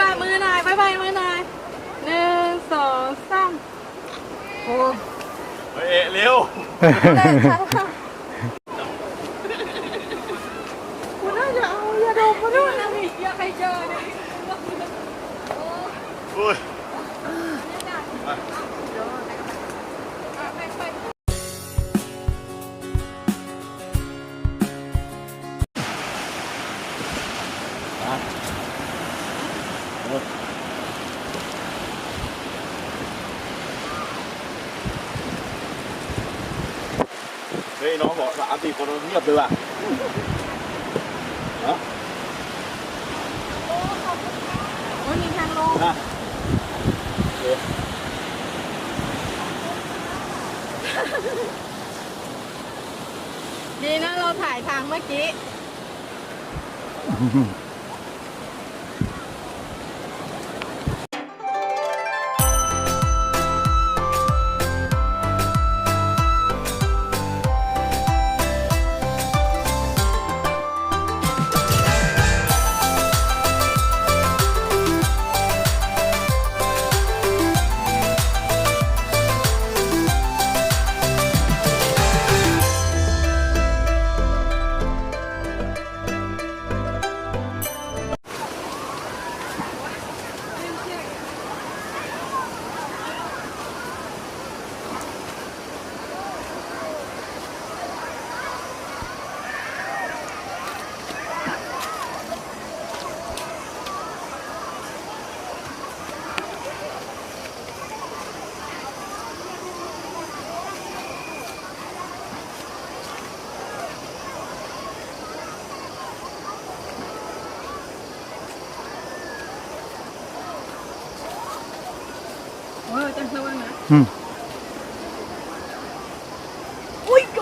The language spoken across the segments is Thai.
ายมือหน่อยบายบายมือหน่อย1 2 3โอ้เฮ้ยเร็วคุณน่าจะเอายาดมมาด้วยนะพี่อยากให้เจอเนี่ยโอ้ยเฮ้ยน้องบอก3-4 คนเงียบเลยว่ะเนาะโอ้ยมีทางลงดีนะเราถ่ายทางเมื่อกี้ จังระวังนะอุ้ยโก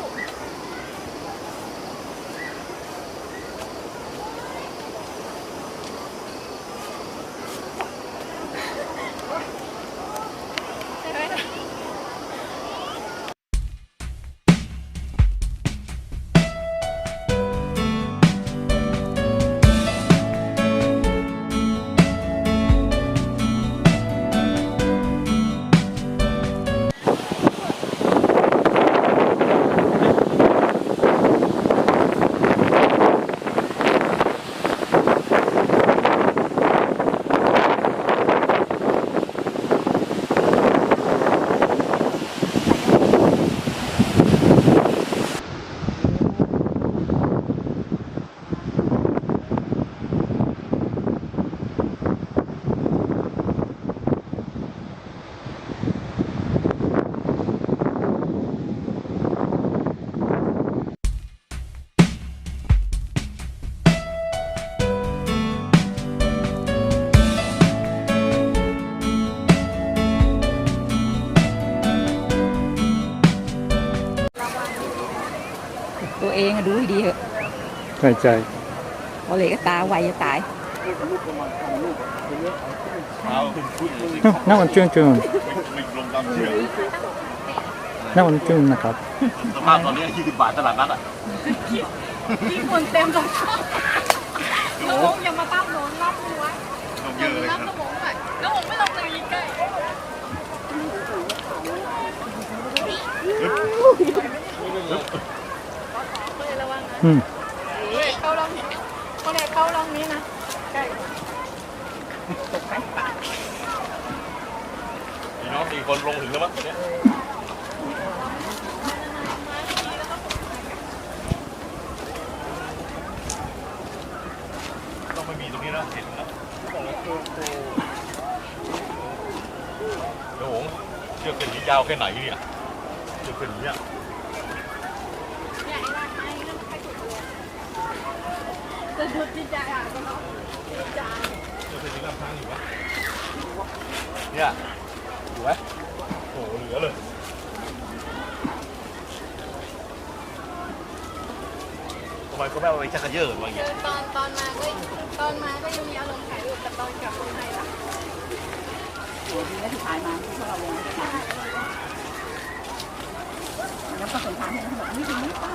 ตัวเองดูให้ดีเหอะใช่พอเลยก็ตาไวจะตายนั่งมันจุ้งนั่งมันจุ้งนะครับสภาพตอนนี้20 บาทตลาดนัดอ่ะที่คนเต็มเลยแล้วผมอย่ามาตั้มหนูรับมือไว้รับกระผมหน่อยแล้วผมไม่ลงเลยยิงใกล้ระวังนะเข้าลองนี้เขาเลยเข้าลองนี้นะใกล้ตกใจปากพี่น้อง4 คนลงถึงแล้วมั้งเนี่ยต้องไม่มีตรงนี้นะเห็นนะเดี๋ยวผมเชือกเส้นนี้ยาวแค่ไหนเนี่ยเชือกเส้นนี้จะดูดีใจอ่ะก็เนาะดีใจเชือกเส้นนี้ลำทางอยู่ปะเนี่ยอยู่ไหมโอ้โหเหลือเลยทำไมก็ไม่เอาไปชักกระเยอะอะไรอย่างเงี้ยตอนมาก็ยังมีอารมณ์ถ่ายรูปแต่ตอนกลับคนไทยล่ะโอ้ดีนะที่ถ่ายมาที่พวกเราลงแล้วก็สนทนาให้เขาบอกนี่ถึงเปล่า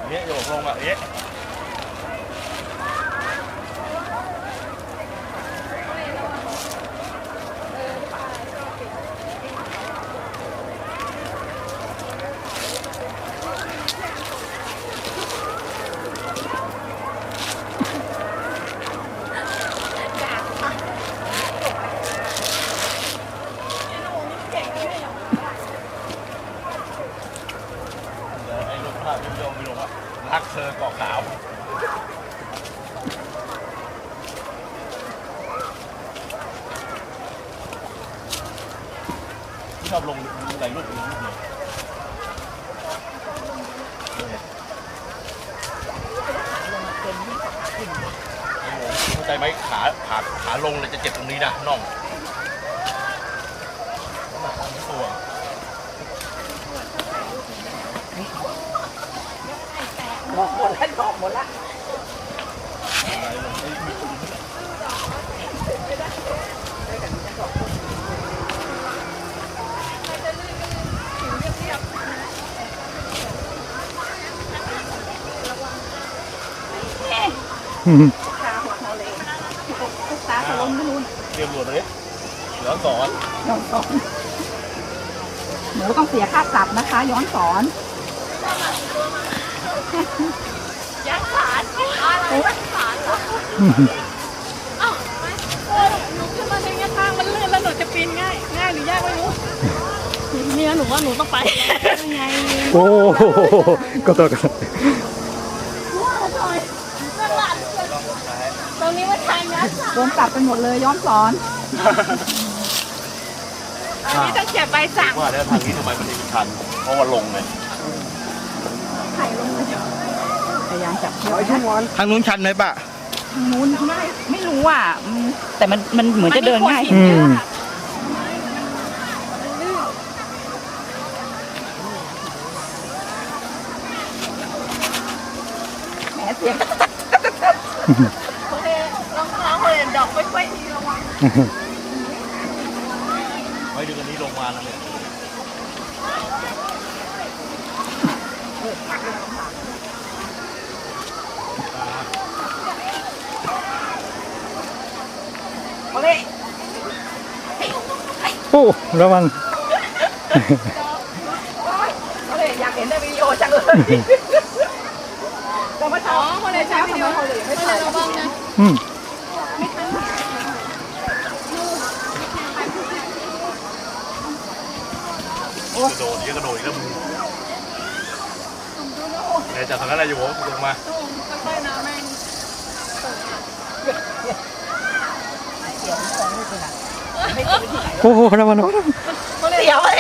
เนี่ยโยกลงอ่ะ พี่โยมไม่ลงอ่ะรักเธอเกาะขาวชอบลงหลายรูปเลยเข้าใจไหมขาลงเลยจะเจ็บตรงนี้นะน่องตัว หมดแล้วดอกหมดแล้วตาหัวเขาเลยตาเขาล้มไม่รู้ เตรียมหลวดเลยเหลือสอน ย้อนสอนหนูต้องเสียค่าปรับนะคะ ย้อนสอนยักษ์สารอะไรยักษ์สารเหรออ้าวหนูขึ้นมาในกระทางมันลื่นแล้วหนูจะปีนง่ายหรือยากไม่รู้เนี่ยหนูว่าหนูต้องไปยังไง โอ้โหก็ตัวกัน ตรงนี้มันทางยักษ์โดนปรับไปหมดเลยย้อนสอนอันนี้ต้องเขียนใบสั่ง ว่าแล้วทางนี้ทำไมมันถึงชันเพราะว่าลงไง ไข่ลงเลยพยายามจับเชือก ทางนู้นชันไหมปะ ทางนู้นไม่รู้อ่ะแต่มันเหมือนจะเดินง่าย อืม แหมเสียงโอเครองเท้าเลยดอกค่อยๆทีระวัง ไว้ดูกันนี้ลงมาแล้วเนี่ย โอเค โอ้ระวัง โอเคอยากเห็นในวิดีโอจังเลยก็มาอ๋อคนเลยใช้วิดีโอเขาเลยไม่ถ่ายระวังนะ อืม กระโดดกระโดดอีกแล้วมึงเนี่ยจากทางนั้นอะไรอยู่วะลงมา ค่อยๆนะแม่งไม่ตีที่ไหน โอ้โหระวัง เสียวเลย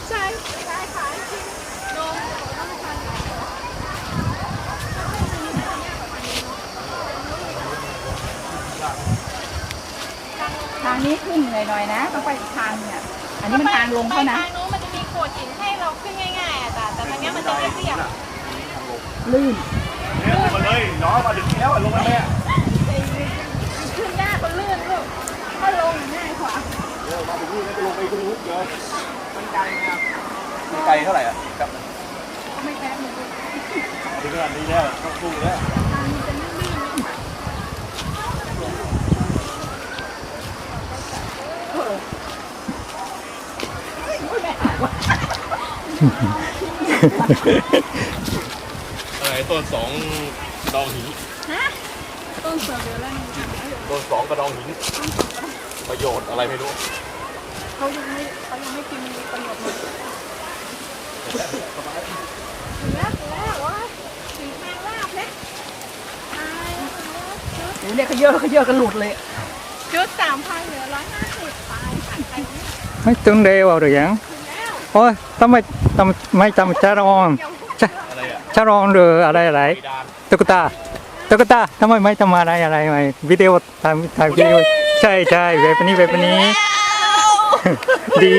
ใช่ค่ะจริงโดนทางนี้ขึ้นหน่อยๆนะต้องไปอีกทางเนี่ยอันนี้มันทางลงเท่านั้น ทางนู้นมันจะมีโขดหินให้เราขึ้นง่ายๆอ่ะแต่ทางเนี้ยมันจะเรียบ ลื่น เนี่ยลงมาเลยน้องมาถึงแล้วลงมาแม่ ขึ้นยากกว่าลื่นลูกถ้าลงง่ายกว่า มาถึงนี่แล้วจะลงไปตรงนู้นเลยมันไกลไหมครับไกลเท่าไหร่อ่ะครับ ไม่แป๊บนึง ถึงขนาดนี้แล้วต้องสู้แล้ว อะไรต้นสองกระดองหิน ต้นเสือเดือแล้ว ต้นสองกระดองหินประโยชน์อะไรไม่รู้ เขายังไม่กินประโยชน์หมดถึงแล้ววะถึงทางลาบแล้วโอ้เนี่ยเขาเยอะกันหลุดเลยชุด3,000เหลือ150ไปผ่านไป ไม่ถึงเร็วหรือยังโอ้ยทำไมจำชารอง อะไรอ่ะ ชารองหรืออะไร ไดาน ตุ๊กตาทำไมไม่ทำอะไรวิดีโอถ่ายวิดีโอใช่แบบนี้ดี